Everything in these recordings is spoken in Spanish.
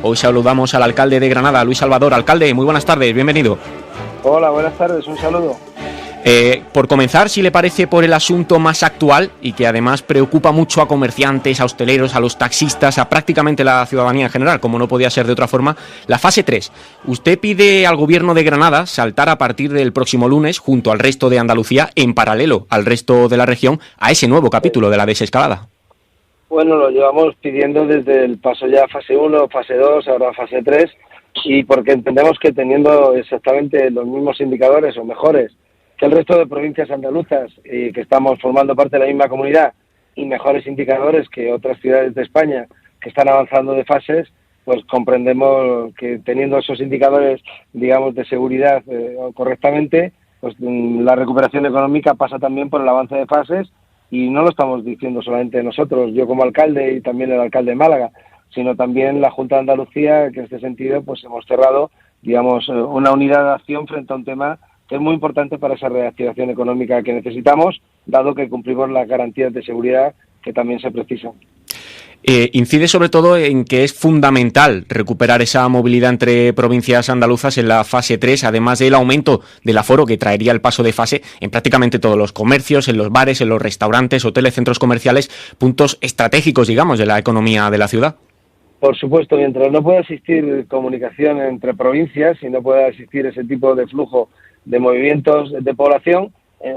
Hoy saludamos al alcalde de Granada, Luis Salvador. Alcalde, muy buenas tardes, bienvenido. Hola, buenas tardes, un saludo. Por comenzar, si le parece, por el asunto más actual y que además preocupa mucho a comerciantes, a hosteleros, a los taxistas, a prácticamente la ciudadanía en general, como no podía ser de otra forma, la fase 3. Usted pide al gobierno de Granada saltar a partir del próximo lunes, junto al resto de Andalucía, en paralelo al resto de la región, a ese nuevo capítulo de la desescalada. Bueno, lo llevamos pidiendo desde el paso ya a fase 1, fase 2, ahora fase 3, y porque entendemos que teniendo exactamente los mismos indicadores o mejores que el resto de provincias andaluzas y que estamos formando parte de la misma comunidad y mejores indicadores que otras ciudades de España que están avanzando de fases, pues comprendemos que teniendo esos indicadores, digamos, de seguridad correctamente, pues la recuperación económica pasa también por el avance de fases, y no lo estamos diciendo solamente nosotros, yo como alcalde y también el alcalde de Málaga, sino también la Junta de Andalucía, que en este sentido pues hemos cerrado, digamos, una unidad de acción frente a un tema que es muy importante para esa reactivación económica que necesitamos, dado que cumplimos las garantías de seguridad que también se precisan. Incide sobre todo en que es fundamental recuperar esa movilidad entre provincias andaluzas en la fase 3, además del aumento del aforo que traería el paso de fase en prácticamente todos los comercios, en los bares, en los restaurantes, hoteles, centros comerciales, puntos estratégicos, digamos, de la economía de la ciudad. Por supuesto, mientras no pueda existir comunicación entre provincias y no pueda existir ese tipo de flujo de movimientos de población,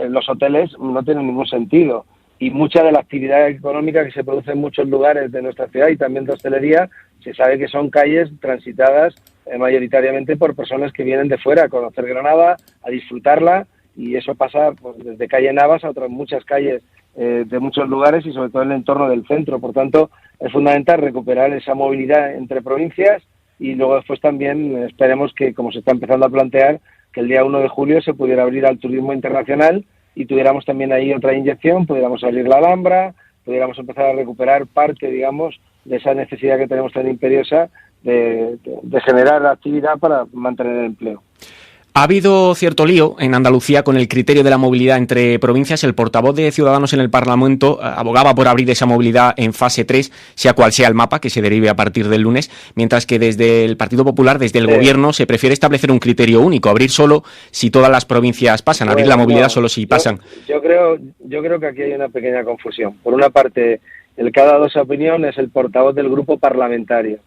los hoteles no tienen ningún sentido. Y mucha de la actividad económica que se produce en muchos lugares de nuestra ciudad y también de hostelería, se sabe que son calles transitadas mayoritariamente por personas que vienen de fuera a conocer Granada, a disfrutarla, y eso pasa pues, desde calle Navas a otras muchas calles de muchos lugares y sobre todo en el entorno del centro. Por tanto, es fundamental recuperar esa movilidad entre provincias y luego después también esperemos que, como se está empezando a plantear, que el día 1 de julio se pudiera abrir al turismo internacional y tuviéramos también ahí otra inyección, pudiéramos abrir la Alhambra, pudiéramos empezar a recuperar parte, digamos, de esa necesidad que tenemos tan imperiosa de generar actividad para mantener el empleo. Ha habido cierto lío en Andalucía con el criterio de la movilidad entre provincias. El portavoz de Ciudadanos en el Parlamento abogaba por abrir esa movilidad en fase 3, sea cual sea el mapa que se derive a partir del lunes, mientras que desde el Partido Popular, desde el Gobierno, se prefiere establecer un criterio único, abrir solo si todas las provincias pasan, abrir la movilidad solo si pasan. Yo creo que aquí hay una pequeña confusión. Por una parte, el que ha dado esa opinión es el portavoz del grupo parlamentario,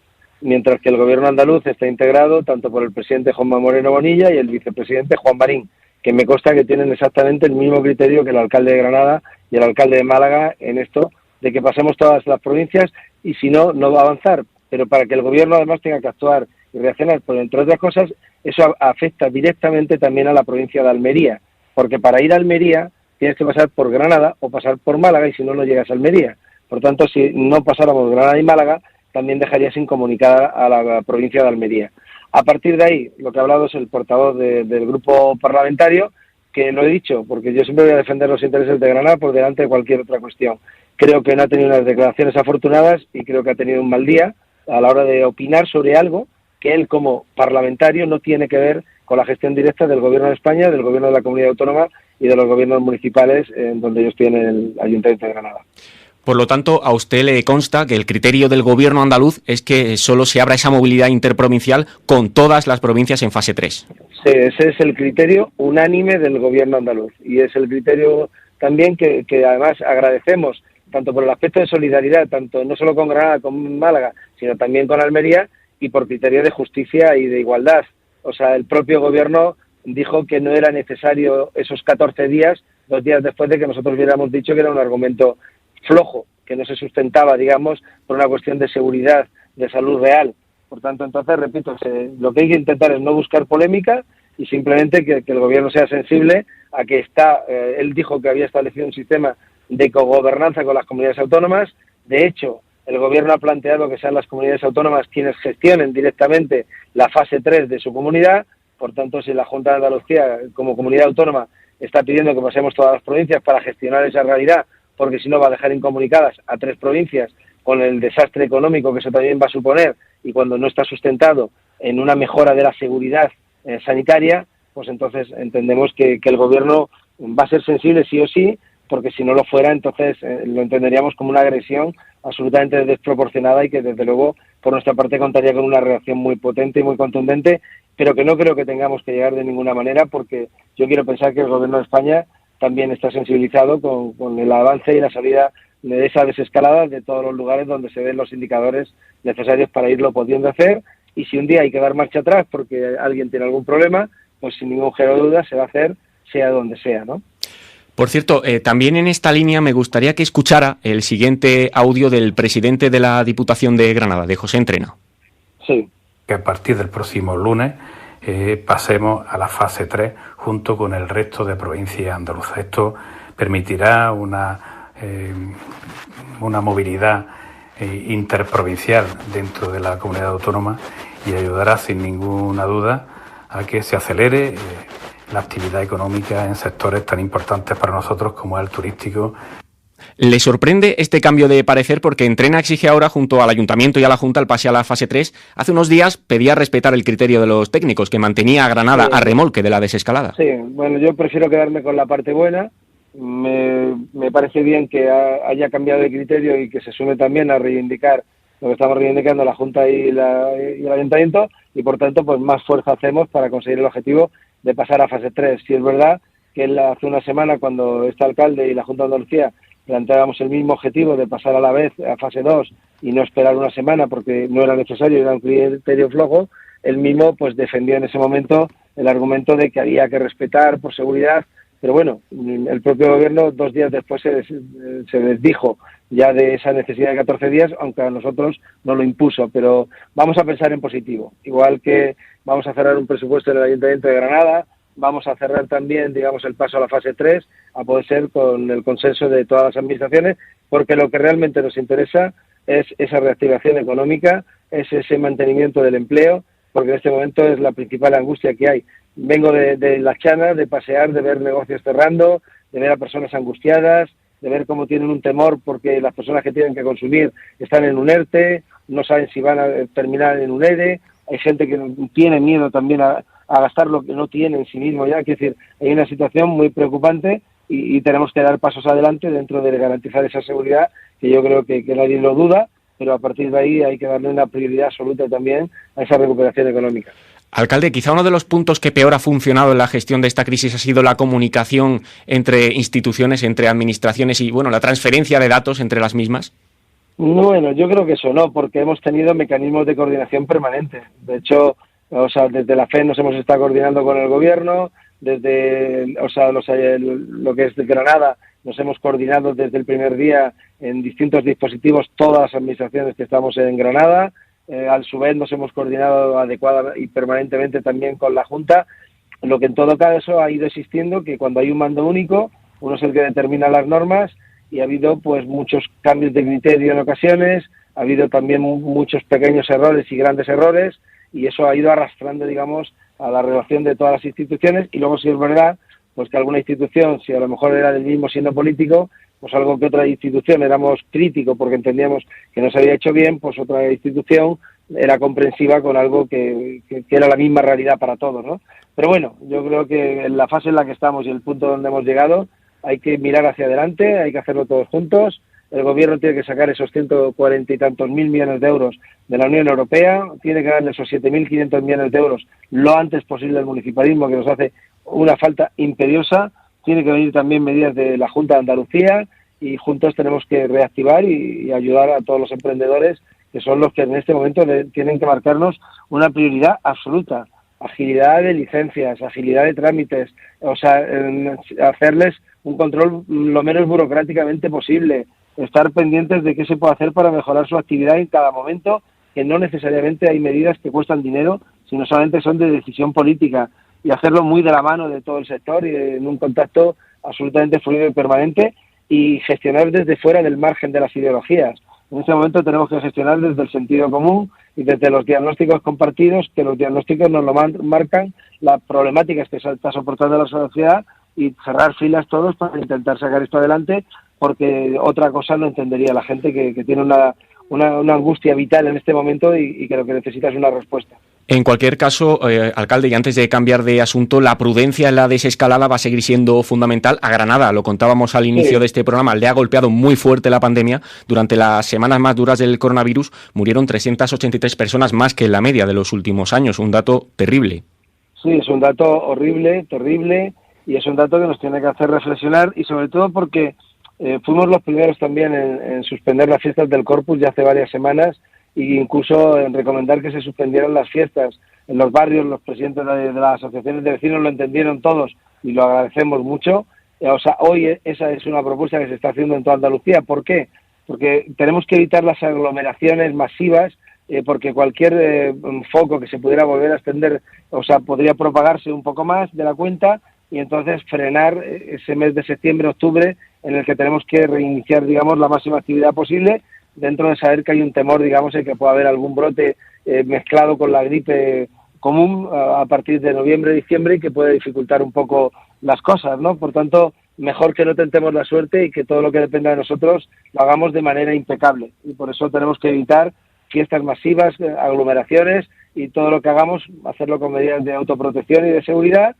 mientras que el gobierno andaluz está integrado tanto por el presidente Juanma Moreno Bonilla y el vicepresidente Juan Marín, que me consta que tienen exactamente el mismo criterio que el alcalde de Granada y el alcalde de Málaga en esto de que pasemos todas las provincias y si no, no va a avanzar. Pero para que el gobierno además tenga que actuar y reaccionar, pues entre otras cosas, eso afecta directamente también a la provincia de Almería, porque para ir a Almería tienes que pasar por Granada o pasar por Málaga y si no, no llegas a Almería. Por tanto, si no pasáramos Granada y Málaga, también dejaría sin comunicada a la provincia de Almería. A partir de ahí, lo que ha hablado es el portavoz del grupo parlamentario, que lo he dicho, porque yo siempre voy a defender los intereses de Granada por delante de cualquier otra cuestión. Creo que no ha tenido unas declaraciones afortunadas y creo que ha tenido un mal día a la hora de opinar sobre algo que él como parlamentario no tiene que ver con la gestión directa del Gobierno de España, del Gobierno de la Comunidad Autónoma y de los gobiernos municipales en donde yo estoy en el Ayuntamiento de Granada. Por lo tanto, a usted le consta que el criterio del gobierno andaluz es que solo se abra esa movilidad interprovincial con todas las provincias en fase 3. Sí, ese es el criterio unánime del gobierno andaluz y es el criterio también que además agradecemos tanto por el aspecto de solidaridad, tanto no solo con Granada, con Málaga, sino también con Almería y por criterio de justicia y de igualdad. O sea, el propio gobierno dijo que no era necesario esos 14 días, 2 días después de que nosotros hubiéramos dicho que era un argumento flojo, que no se sustentaba, digamos, por una cuestión de seguridad, de salud real. Por tanto, entonces, repito, lo que hay que intentar es no buscar polémica y simplemente que el gobierno sea sensible a que él dijo que había establecido un sistema de cogobernanza con las comunidades autónomas. De hecho, el gobierno ha planteado que sean las comunidades autónomas quienes gestionen directamente la fase 3 de su comunidad. Por tanto, si la Junta de Andalucía, como comunidad autónoma, está pidiendo que pasemos todas las provincias para gestionar esa realidad, porque si no va a dejar incomunicadas a 3 provincias con el desastre económico que eso también va a suponer y cuando no está sustentado en una mejora de la seguridad sanitaria, pues entonces entendemos que el gobierno va a ser sensible sí o sí, porque si no lo fuera entonces lo entenderíamos como una agresión absolutamente desproporcionada y que desde luego por nuestra parte contaría con una reacción muy potente y muy contundente, pero que no creo que tengamos que llegar de ninguna manera, porque yo quiero pensar que el Gobierno de España también está sensibilizado con el avance y la salida de esa desescalada de todos los lugares donde se ven los indicadores necesarios para irlo pudiendo hacer, y si un día hay que dar marcha atrás porque alguien tiene algún problema, pues sin ningún género de duda se va a hacer, sea donde sea, ¿no? Por cierto, también en esta línea me gustaría que escuchara el siguiente audio del presidente de la Diputación de Granada, de José Entrena. Sí. Que a partir del próximo lunes pasemos a la fase 3 junto con el resto de provincias andaluzas. Esto permitirá una movilidad interprovincial dentro de la comunidad autónoma y ayudará sin ninguna duda a que se acelere la actividad económica en sectores tan importantes para nosotros como es el turístico. ¿Le sorprende este cambio de parecer? Porque Entrena exige ahora, junto al Ayuntamiento y a la Junta, el pase a la fase 3. Hace unos días pedía respetar el criterio de los técnicos, que mantenía a Granada a remolque de la desescalada. Sí, bueno, yo prefiero quedarme con la parte buena. Me parece bien que haya cambiado de criterio y que se sume también a reivindicar lo que estamos reivindicando la Junta y el Ayuntamiento, y por tanto pues más fuerza hacemos para conseguir el objetivo de pasar a fase 3. Si es verdad que hace una semana, cuando este alcalde y la Junta de Andalucía planteábamos el mismo objetivo de pasar a la vez a fase 2 y no esperar una semana porque no era necesario, era un criterio flojo, él mismo pues defendió en ese momento el argumento de que había que respetar por seguridad, pero bueno, el propio gobierno 2 días después se desdijo ya de esa necesidad de 14 días, aunque a nosotros no lo impuso, pero vamos a pensar en positivo, igual que vamos a cerrar un presupuesto en el Ayuntamiento de Granada, vamos a cerrar también, digamos, el paso a la fase 3, a poder ser con el consenso de todas las administraciones, porque lo que realmente nos interesa es esa reactivación económica, es ese mantenimiento del empleo, porque en este momento es la principal angustia que hay. Vengo de las chanas, de pasear, de ver negocios cerrando, de ver a personas angustiadas, de ver cómo tienen un temor porque las personas que tienen que consumir están en un ERTE, no saben si van a terminar en un ERE, hay gente que tiene miedo también a gastar lo que no tiene en sí mismo ya, es decir, hay una situación muy preocupante y tenemos que dar pasos adelante dentro de garantizar esa seguridad, que yo creo que nadie lo duda, pero a partir de ahí hay que darle una prioridad absoluta también a esa recuperación económica. Alcalde, quizá uno de los puntos que peor ha funcionado en la gestión de esta crisis ha sido la comunicación entre instituciones, entre administraciones y, bueno, la transferencia de datos entre las mismas. Bueno, yo creo que eso no, porque hemos tenido mecanismos de coordinación permanentes. De hecho, desde la FE nos hemos estado coordinando con el gobierno, desde lo que es de Granada nos hemos coordinado desde el primer día en distintos dispositivos, todas las administraciones que estamos en Granada. A su vez nos hemos coordinado adecuada y permanentemente también con la Junta, lo que en todo caso ha ido existiendo que cuando hay un mando único, uno es el que determina las normas, y ha habido pues muchos cambios de criterio en ocasiones, ha habido también muchos pequeños errores y grandes errores, y eso ha ido arrastrando, digamos, a la relación de todas las instituciones. Y luego, si es verdad, pues que alguna institución, si a lo mejor era del mismo siendo político, pues algo que otra institución éramos críticos porque entendíamos que no se había hecho bien, pues otra institución era comprensiva con algo que era la misma realidad para todos, ¿no? Pero bueno, yo creo que en la fase en la que estamos y el punto donde hemos llegado, hay que mirar hacia adelante, hay que hacerlo todos juntos. El gobierno tiene que sacar esos 140 y tantos mil millones de euros de la Unión Europea, tiene que darle esos 7.500 millones de euros lo antes posible al municipalismo, que nos hace una falta imperiosa. Tiene que venir también medidas de la Junta de Andalucía, y juntos tenemos que reactivar y ayudar a todos los emprendedores, que son los que en este momento tienen que marcarnos una prioridad absoluta. Agilidad de licencias, agilidad de trámites, hacerles un control lo menos burocráticamente posible, estar pendientes de qué se puede hacer para mejorar su actividad en cada momento, que no necesariamente hay medidas que cuestan dinero, sino solamente son de decisión política, y hacerlo muy de la mano de todo el sector y en un contacto absolutamente fluido y permanente, y gestionar desde fuera del margen de las ideologías. En este momento tenemos que gestionar desde el sentido común y desde los diagnósticos compartidos, que los diagnósticos nos lo marcan, las problemáticas que está soportando la sociedad, y cerrar filas todos para intentar sacar esto adelante, porque otra cosa no entendería la gente que tiene una angustia vital en este momento y que lo que necesita es una respuesta. En cualquier caso, alcalde, y antes de cambiar de asunto, la prudencia en la desescalada va a seguir siendo fundamental. A Granada, lo contábamos al inicio de este programa, le ha golpeado muy fuerte la pandemia. Durante las semanas más duras del coronavirus murieron 383 personas más que en la media de los últimos años. Un dato terrible. Sí, es un dato horrible, terrible, y es un dato que nos tiene que hacer reflexionar, y sobre todo porque fuimos los primeros también en suspender las fiestas del Corpus ya hace varias semanas, e incluso en recomendar que se suspendieran las fiestas en los barrios. Los presidentes de las asociaciones de vecinos lo entendieron todos y lo agradecemos mucho. O sea, hoy esa es una propuesta que se está haciendo en toda Andalucía. ¿Por qué? Porque tenemos que evitar las aglomeraciones masivas, porque cualquier foco que se pudiera volver a extender, o sea, podría propagarse un poco más de la cuenta, y entonces frenar ese mes de septiembre, octubre, en el que tenemos que reiniciar, digamos, la máxima actividad posible, dentro de saber que hay un temor, digamos, en que pueda haber algún brote mezclado con la gripe común a partir de noviembre, diciembre, y que puede dificultar un poco las cosas, ¿no? Por tanto, mejor que no tentemos la suerte y que todo lo que dependa de nosotros lo hagamos de manera impecable. Y por eso tenemos que evitar fiestas masivas, aglomeraciones, y todo lo que hagamos, hacerlo con medidas de autoprotección y de seguridad,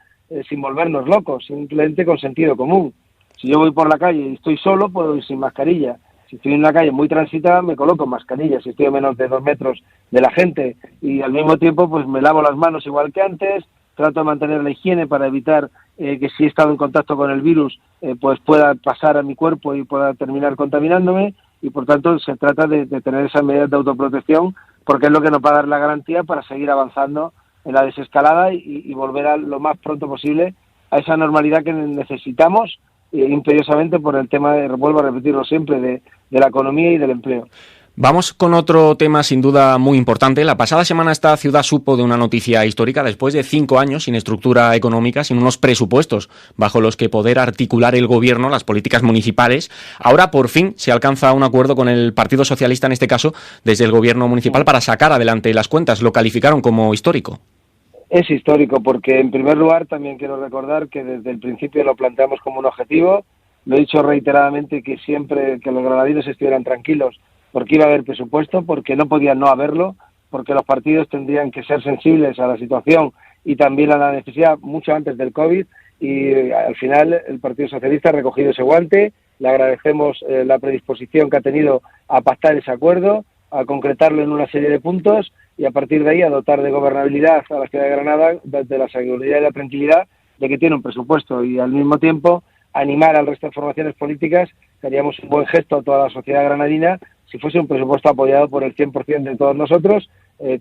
sin volvernos locos, simplemente con sentido común. Si yo voy por la calle y estoy solo, puedo ir sin mascarilla. Si estoy en una calle muy transitada, me coloco mascarilla. Si estoy a menos de 2 metros de la gente, y al mismo tiempo pues me lavo las manos igual que antes, trato de mantener la higiene para evitar que si he estado en contacto con el virus pues pueda pasar a mi cuerpo y pueda terminar contaminándome, y por tanto se trata de tener esas medidas de autoprotección, porque es lo que nos va a dar la garantía para seguir avanzando en la desescalada y volver a lo más pronto posible a esa normalidad que necesitamos imperiosamente por el tema, vuelvo a repetirlo siempre, de la economía y del empleo. Vamos con otro tema sin duda muy importante. La pasada semana esta ciudad supo de una noticia histórica. Después de 5 años sin estructura económica, sin unos presupuestos bajo los que poder articular el gobierno, las políticas municipales, ahora por fin se alcanza un acuerdo con el Partido Socialista, en este caso, desde el gobierno municipal, para sacar adelante las cuentas. Lo calificaron como histórico. Es histórico porque, en primer lugar, también quiero recordar que desde el principio lo planteamos como un objetivo. Lo he dicho reiteradamente, que siempre que los granadinos estuvieran tranquilos, porque iba a haber presupuesto, porque no podía no haberlo, porque los partidos tendrían que ser sensibles a la situación y también a la necesidad mucho antes del COVID, y al final el Partido Socialista ha recogido ese guante. Le agradecemos la predisposición que ha tenido a pactar ese acuerdo, a concretarlo en una serie de puntos, y a partir de ahí a dotar de gobernabilidad a la ciudad de Granada, de la seguridad y la tranquilidad de que tiene un presupuesto, y al mismo tiempo animar al resto de formaciones políticas que haríamos un buen gesto a toda la sociedad granadina si fuese un presupuesto apoyado por el 100% de todos nosotros,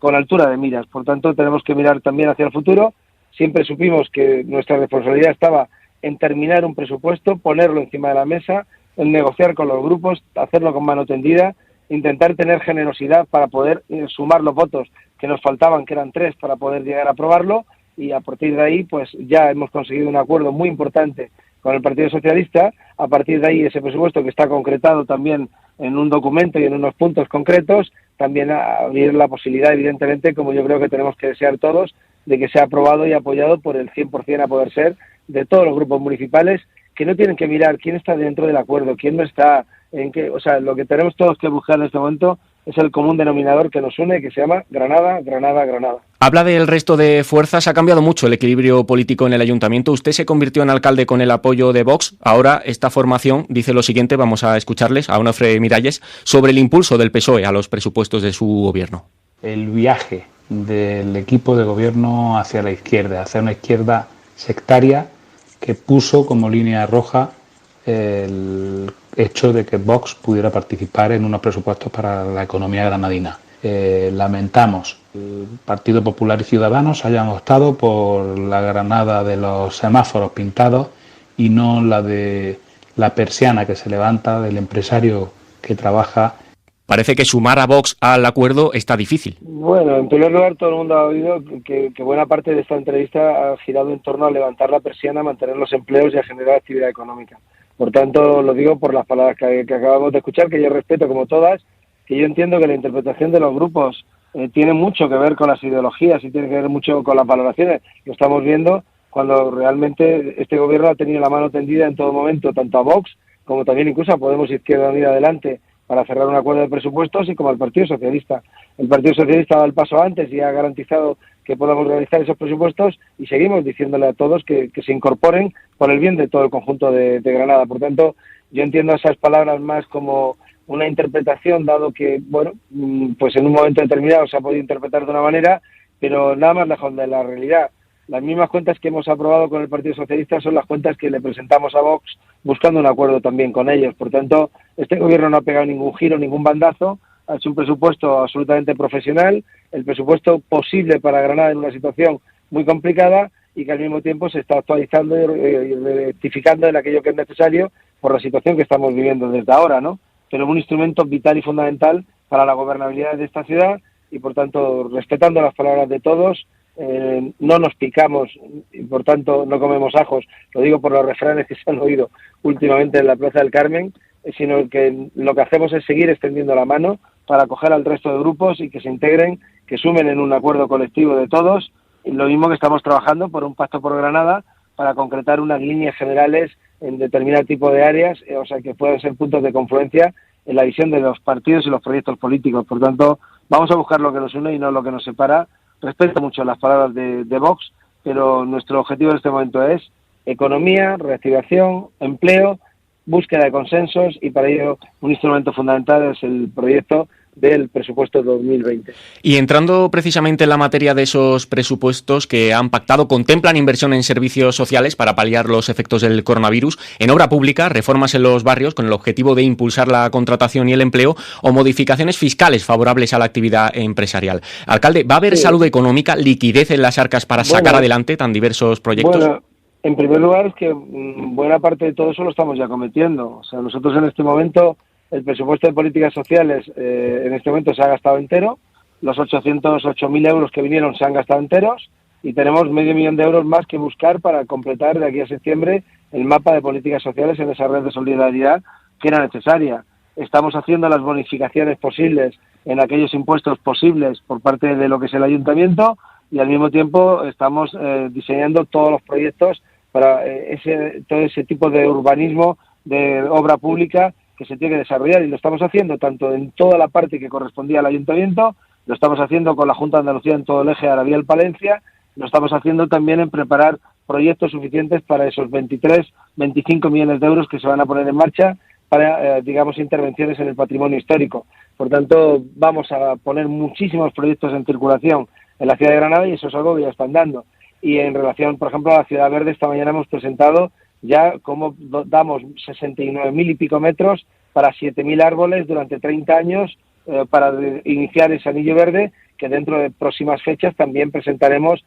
con altura de miras. Por tanto, tenemos que mirar también hacia el futuro. Siempre supimos que nuestra responsabilidad estaba en terminar un presupuesto, ponerlo encima de la mesa, en negociar con los grupos, hacerlo con mano tendida, intentar tener generosidad para poder sumar los votos que nos faltaban, que eran 3, para poder llegar a aprobarlo, y a partir de ahí pues ya hemos conseguido un acuerdo muy importante con el Partido Socialista. A partir de ahí, ese presupuesto, que está concretado también en un documento y en unos puntos concretos, también abrir la posibilidad, evidentemente, como yo creo que tenemos que desear todos, de que sea aprobado y apoyado por el 100% a poder ser de todos los grupos municipales, que no tienen que mirar quién está dentro del acuerdo, quién no está, en qué, o sea, lo que tenemos todos que buscar en este momento es el común denominador que nos une, que se llama Granada, Granada, Granada. Habla del resto de fuerzas. Ha cambiado mucho el equilibrio político en el ayuntamiento. Usted se convirtió en alcalde con el apoyo de Vox. Ahora esta formación dice lo siguiente, vamos a escucharles a Onofre Miralles, sobre el impulso del PSOE a los presupuestos de su gobierno. El viaje del equipo de gobierno hacia la izquierda, hacia una izquierda sectaria que puso como línea roja el hecho de que Vox pudiera participar en unos presupuestos para la economía granadina. Lamentamos que el Partido Popular y Ciudadanos hayan optado por la Granada de los semáforos pintados y no la de la persiana que se levanta del empresario que trabaja. Parece que sumar a Vox al acuerdo está difícil. Bueno, en primer lugar, todo el mundo ha oído que buena parte de esta entrevista ha girado en torno a levantar la persiana, a mantener los empleos y a generar actividad económica. Por tanto, lo digo por las palabras que acabamos de escuchar, que yo respeto como todas, que yo entiendo que la interpretación de los grupos tiene mucho que ver con las ideologías y tiene que ver mucho con las valoraciones. Lo estamos viendo cuando realmente este gobierno ha tenido la mano tendida en todo momento, tanto a Vox como también incluso a Podemos Izquierda Unida Adelante, para cerrar un acuerdo de presupuestos, y como el Partido Socialista. El Partido Socialista ha dado el paso antes y ha garantizado que podamos realizar esos presupuestos, y seguimos diciéndole a todos que se incorporen por el bien de todo el conjunto de Granada. Por tanto, yo entiendo esas palabras más como una interpretación, dado que, bueno, pues en un momento determinado se ha podido interpretar de una manera, pero nada más lejos de la realidad. Las mismas cuentas que hemos aprobado con el Partido Socialista son las cuentas que le presentamos a Vox buscando un acuerdo también con ellos. Por tanto, este gobierno no ha pegado ningún giro, ningún bandazo, ha hecho un presupuesto absolutamente profesional, el presupuesto posible para Granada en una situación muy complicada, y que al mismo tiempo se está actualizando y rectificando en aquello que es necesario por la situación que estamos viviendo desde ahora, ¿no? Pero un instrumento vital y fundamental para la gobernabilidad de esta ciudad, y por tanto, respetando las palabras de todos, no nos picamos y por tanto no comemos ajos, lo digo por los refranes que se han oído últimamente en la Plaza del Carmen, sino que lo que hacemos es seguir extendiendo la mano para acoger al resto de grupos y que se integren, que sumen en un acuerdo colectivo de todos, y lo mismo que estamos trabajando por un pacto por Granada para concretar unas líneas generales en determinado tipo de áreas, o sea, que puedan ser puntos de confluencia en la visión de los partidos y los proyectos políticos. Por tanto, vamos a buscar lo que nos une y no lo que nos separa. Respeto mucho las palabras de Vox, pero nuestro objetivo en este momento es economía, reactivación, empleo, búsqueda de consensos, y para ello un instrumento fundamental es el proyecto del presupuesto 2020. Y entrando precisamente en la materia de esos presupuestos que han pactado, contemplan inversión en servicios sociales para paliar los efectos del coronavirus, en obra pública, reformas en los barrios con el objetivo de impulsar la contratación y el empleo, o modificaciones fiscales favorables a la actividad empresarial. Alcalde, ¿va a haber salud económica, liquidez en las arcas para sacar adelante tan diversos proyectos? Bueno, en primer lugar es que buena parte de todo eso lo estamos ya cometiendo. O sea, nosotros en este momento, el presupuesto de políticas sociales en este momento se ha gastado entero, los 808.000 euros que vinieron se han gastado enteros, y tenemos 500.000 de euros más que buscar para completar de aquí a septiembre el mapa de políticas sociales en esa red de solidaridad que era necesaria. Estamos haciendo las bonificaciones posibles en aquellos impuestos posibles por parte de lo que es el ayuntamiento, y al mismo tiempo estamos diseñando todos los proyectos para todo ese tipo de urbanismo, de obra pública que se tiene que desarrollar, y lo estamos haciendo tanto en toda la parte que correspondía al ayuntamiento, lo estamos haciendo con la Junta de Andalucía en todo el eje Arabial-Palencia, lo estamos haciendo también en preparar proyectos suficientes para esos 25 millones de euros que se van a poner en marcha para, digamos, intervenciones en el patrimonio histórico. Por tanto, vamos a poner muchísimos proyectos en circulación en la ciudad de Granada, y eso es algo que ya están dando. Y en relación, por ejemplo, a la Ciudad Verde, esta mañana hemos presentado ya cómo damos 69.000 y pico metros para 7.000 árboles durante 30 años para iniciar ese anillo verde, que dentro de próximas fechas también presentaremos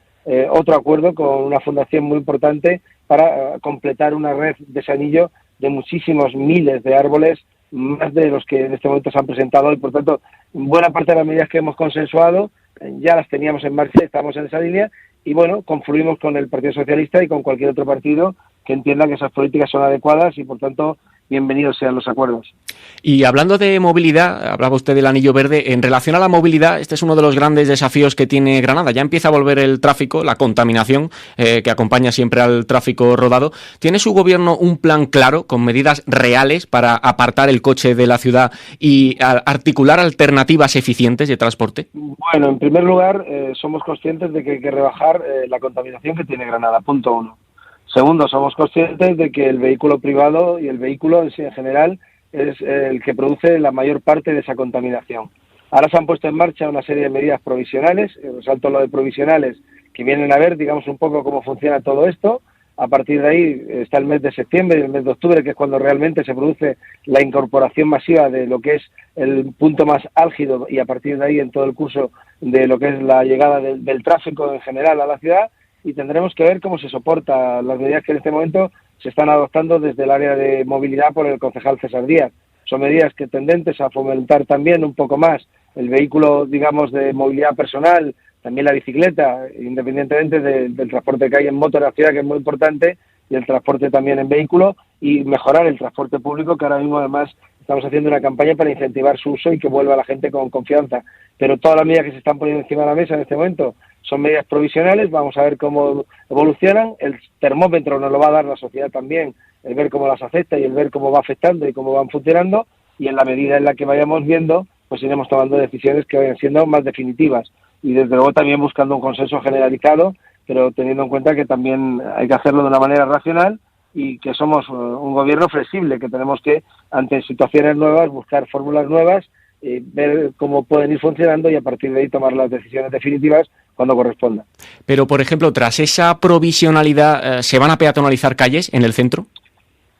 otro acuerdo con una fundación muy importante para completar una red de ese anillo de muchísimos miles de árboles, más de los que en este momento se han presentado, y por tanto buena parte de las medidas que hemos consensuado ya las teníamos en marcha, estamos en esa línea, y bueno, confluimos con el Partido Socialista y con cualquier otro partido que entienda que esas políticas son adecuadas, y por tanto bienvenidos sean los acuerdos. Y hablando de movilidad, hablaba usted del anillo verde. En relación a la movilidad, este es uno de los grandes desafíos que tiene Granada. Ya empieza a volver el tráfico, la contaminación que acompaña siempre al tráfico rodado. ¿Tiene su gobierno un plan claro, con medidas reales para apartar el coche de la ciudad y articular alternativas eficientes de transporte? Bueno, en primer lugar, somos conscientes de que hay que rebajar la contaminación que tiene Granada, punto uno. Segundo, somos conscientes de que el vehículo privado y el vehículo en general es el que produce la mayor parte de esa contaminación. Ahora se han puesto en marcha una serie de medidas provisionales, resalto lo de provisionales, que vienen a ver, digamos, un poco cómo funciona todo esto. A partir de ahí está el mes de septiembre y el mes de octubre, que es cuando realmente se produce la incorporación masiva de lo que es el punto más álgido, y a partir de ahí en todo el curso de lo que es la llegada del tráfico en general a la ciudad. Y tendremos que ver cómo se soporta las medidas que en este momento se están adoptando desde el área de movilidad por el concejal César Díaz. Son medidas que tendentes a fomentar también un poco más el vehículo, digamos, de movilidad personal, también la bicicleta, independientemente del transporte que hay en moto en la ciudad, que es muy importante, y el transporte también en vehículo, y mejorar el transporte público, que ahora mismo además estamos haciendo una campaña para incentivar su uso y que vuelva la gente con confianza. Pero todas las medidas que se están poniendo encima de la mesa en este momento son medidas provisionales, vamos a ver cómo evolucionan. El termómetro nos lo va a dar la sociedad también, el ver cómo las afecta y el ver cómo va afectando y cómo van funcionando, y en la medida en la que vayamos viendo, pues iremos tomando decisiones que vayan siendo más definitivas y desde luego también buscando un consenso generalizado, pero teniendo en cuenta que también hay que hacerlo de una manera racional y que somos un gobierno flexible, que tenemos que, ante situaciones nuevas, buscar fórmulas nuevas, ver cómo pueden ir funcionando y a partir de ahí tomar las decisiones definitivas cuando corresponda. Pero, por ejemplo, tras esa provisionalidad, ¿se van a peatonalizar calles en el centro?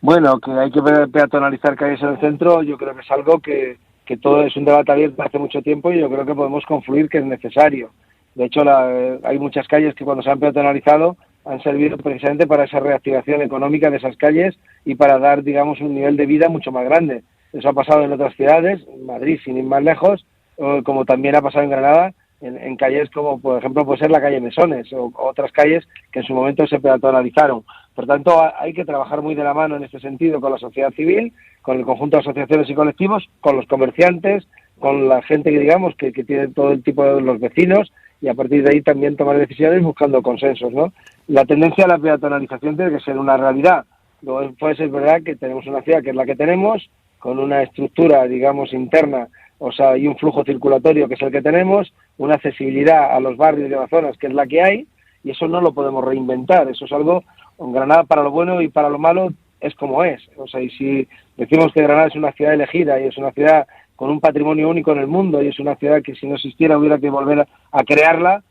Bueno, que hay que peatonalizar calles en el centro, yo creo que es algo que todo es un debate abierto hace mucho tiempo y yo creo que podemos confluir que es necesario. De hecho, hay muchas calles que cuando se han peatonalizado han servido precisamente para esa reactivación económica de esas calles y para dar, digamos, un nivel de vida mucho más grande. Eso ha pasado en otras ciudades, Madrid sin ir más lejos, como también ha pasado en Granada, en calles como, por ejemplo, puede ser la calle Mesones o otras calles que en su momento se peatonalizaron. Por tanto, hay que trabajar muy de la mano en este sentido con la sociedad civil, con el conjunto de asociaciones y colectivos, con los comerciantes, con la gente que digamos que tiene todo el tipo de los vecinos y a partir de ahí también tomar decisiones buscando consensos, ¿no? La tendencia a la peatonalización tiene que ser una realidad. Luego puede ser verdad que tenemos una ciudad que es la que tenemos, con una estructura, digamos, interna, o sea, y un flujo circulatorio que es el que tenemos, una accesibilidad a los barrios de las zonas que es la que hay, y eso no lo podemos reinventar, eso es algo, en Granada para lo bueno y para lo malo es como es, o sea, y si decimos que Granada es una ciudad elegida y es una ciudad con un patrimonio único en el mundo y es una ciudad que si no existiera hubiera que volver a crearla,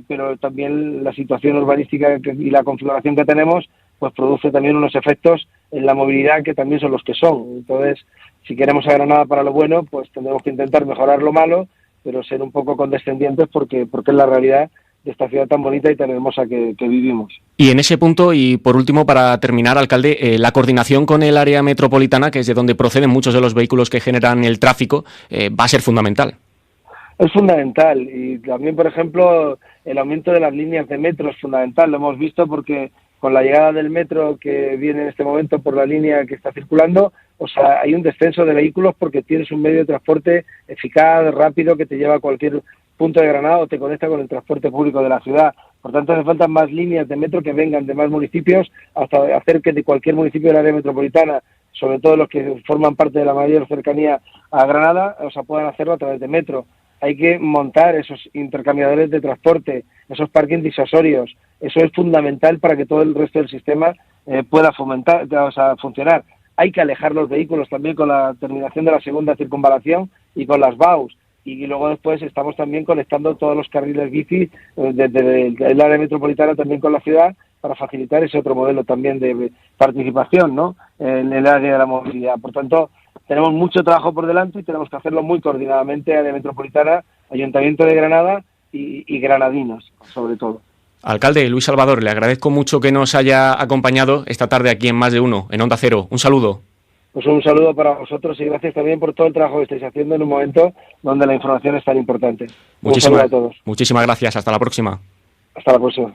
pero también la situación urbanística y la configuración que tenemos pues produce también unos efectos en la movilidad que también son los que son. Entonces, si queremos a Granada para lo bueno, pues tendremos que intentar mejorar lo malo, pero ser un poco condescendientes porque es la realidad de esta ciudad tan bonita y tan hermosa que vivimos. Y en ese punto, y por último, para terminar, alcalde, la coordinación con el área metropolitana, que es de donde proceden muchos de los vehículos que generan el tráfico, va a ser fundamental. Es fundamental y también, por ejemplo, el aumento de las líneas de metro es fundamental. Lo hemos visto porque con la llegada del metro que viene en este momento por la línea que está circulando, o sea, hay un descenso de vehículos porque tienes un medio de transporte eficaz, rápido, que te lleva a cualquier punto de Granada o te conecta con el transporte público de la ciudad. Por tanto, hace falta más líneas de metro que vengan de más municipios hasta hacer que de cualquier municipio del área metropolitana, sobre todo los que forman parte de la mayor cercanía a Granada, o sea, puedan hacerlo a través de metro. Hay que montar esos intercambiadores de transporte, esos parkings disuasorios. Eso es fundamental para que todo el resto del sistema pueda funcionar. Hay que alejar los vehículos también con la terminación de la segunda circunvalación y con las BAUs. Y luego después estamos también conectando todos los carriles bici desde el área metropolitana también con la ciudad para facilitar ese otro modelo también de participación, ¿no?, en el área de la movilidad. Por tanto, tenemos mucho trabajo por delante y tenemos que hacerlo muy coordinadamente, área metropolitana, Ayuntamiento de Granada y granadinos, sobre todo. Alcalde Luis Salvador, le agradezco mucho que nos haya acompañado esta tarde aquí en Más de Uno, en Onda Cero. Un saludo. Pues un saludo para vosotros y gracias también por todo el trabajo que estáis haciendo en un momento donde la información es tan importante. Un saludo a todos. Muchísimas gracias. Hasta la próxima. Hasta la próxima.